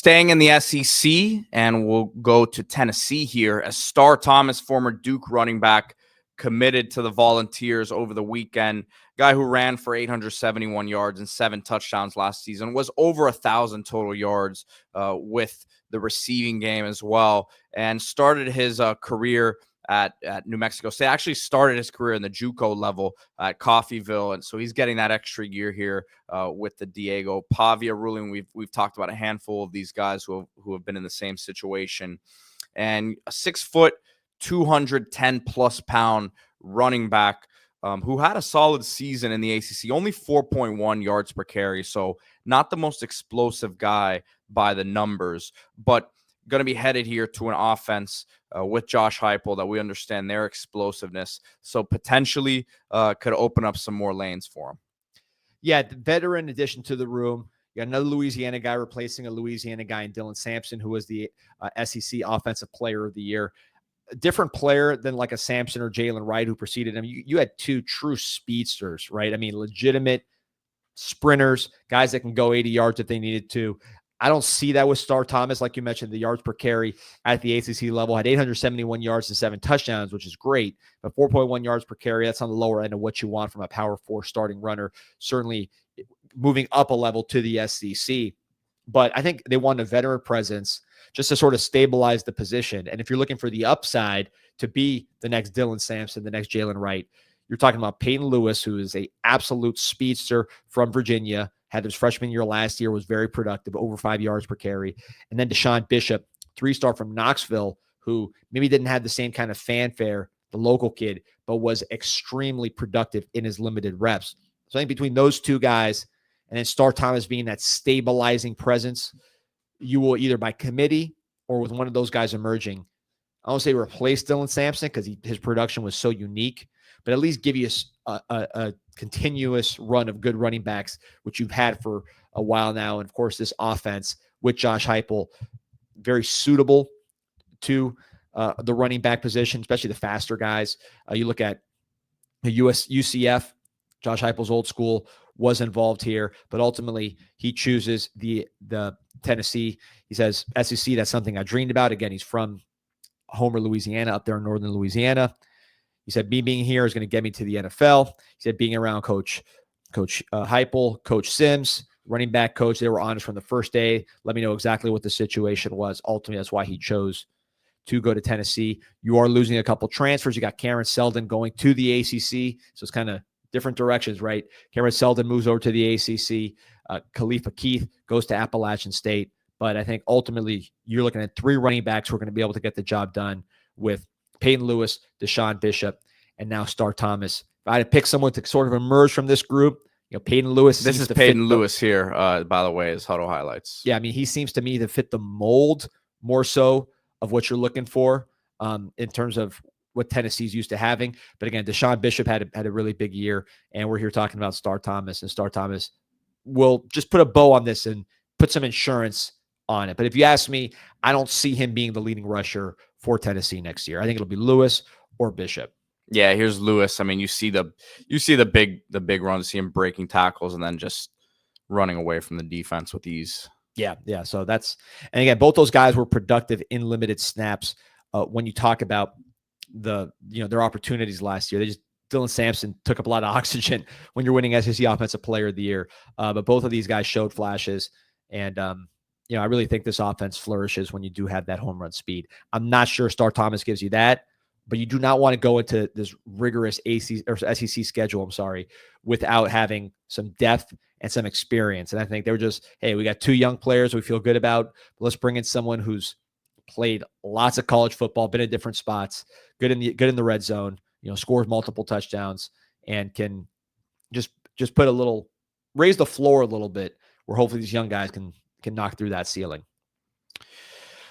Staying in the SEC, and we'll go to Tennessee here, as Star Thomas, former Duke running back, committed to the Volunteers over the weekend. Guy who ran for 871 yards and 7 touchdowns last season, was over 1,000 total yards with the receiving game as well, and started his career at New Mexico State. Actually started his career in the JUCO level at Coffeyville, and so he's getting that extra year here with the Diego Pavia ruling. We've talked about a handful of these guys who have been in the same situation. And a 6 foot, 210 plus pound running back who had a solid season in the ACC, only 4.1 yards per carry, so not the most explosive guy by the numbers, but going to be headed here to an offense with Josh Heupel that we understand their explosiveness, so potentially could open up some more lanes for him. Yeah, the veteran addition to the room. You got another Louisiana guy replacing a Louisiana guy in Dylan Sampson, who was the SEC Offensive Player of the Year. A different player than like a Sampson or Jalen Wright who preceded him. You had two true speedsters, right? I mean, legitimate sprinters, guys that can go 80 yards if they needed to. I don't see that with Star Thomas. Like you mentioned, the yards per carry at the ACC level, had 871 yards and 7 touchdowns, which is great. But 4.1 yards per carry, that's on the lower end of what you want from a Power 4 starting runner. Certainly moving up a level to the SEC. But I think they want a veteran presence just to sort of stabilize the position. And if you're looking for the upside to be the next Dylan Sampson, the next Jalen Wright, you're talking about Peyton Lewis, who is an absolute speedster from Virginia, had his freshman year last year, was very productive, over 5 yards per carry. And then Deshaun Bishop, 3-star from Knoxville, who maybe didn't have the same kind of fanfare, the local kid, but was extremely productive in his limited reps. So I think between those two guys and then Star Thomas being that stabilizing presence, you will either by committee or with one of those guys emerging, I don't say replace Dylan Sampson because his production was so unique, but at least give you a continuous run of good running backs, which you've had for a while now. And of course, this offense with Josh Heupel, very suitable to the running back position, especially the faster guys. You look at the UCF, Josh Heupel's old school was involved here, but ultimately he chooses the Tennessee. He says, SEC, that's something I dreamed about. Again, he's from Homer, Louisiana, up there in northern Louisiana. He said, me being here is going to get me to the NFL. He said, being around Coach Heupel, Coach Sims, running back coach, they were honest from the first day. Let me know exactly what the situation was. Ultimately, that's why he chose to go to Tennessee. You are losing a couple transfers. You got Cameron Seldon going to the ACC. So it's kind of different directions, right? Cameron Seldon moves over to the ACC. Khalifa Keith goes to Appalachian State. But I think ultimately you're looking at 3 running backs who are going to be able to get the job done with Peyton Lewis, Deshaun Bishop, and now Star Thomas. If I had to pick someone to sort of emerge from this group, Peyton Lewis. This is Peyton Lewis here, by the way, is Huddle Highlights. Yeah, I mean, he seems to me to fit the mold more so of what you're looking for in terms of what Tennessee's used to having. But again, Deshaun Bishop had a really big year, and we're here talking about Star Thomas, and Star Thomas will just put a bow on this and put some insurance on it. But if you ask me, I don't see him being the leading rusher for Tennessee next year. I think it'll be Lewis or Bishop. Yeah, here's Lewis. I mean, you see the big runs, see him breaking tackles and then just running away from the defense with ease. Yeah. So and again, both those guys were productive in limited snaps. When you talk about their opportunities last year, Dylan Sampson took up a lot of oxygen when you're winning SEC Offensive Player of the Year. But both of these guys showed flashes, and I really think this offense flourishes when you do have that home run speed. I'm not sure Star Thomas gives you that, but you do not want to go into this rigorous SEC schedule, without having some depth and some experience. And I think they were just, hey, we got 2 young players we feel good about. But let's bring in someone who's played lots of college football, been in different spots, good in the red zone, scores multiple touchdowns, and can just raise the floor a little bit, where hopefully these young guys can knock through that ceiling.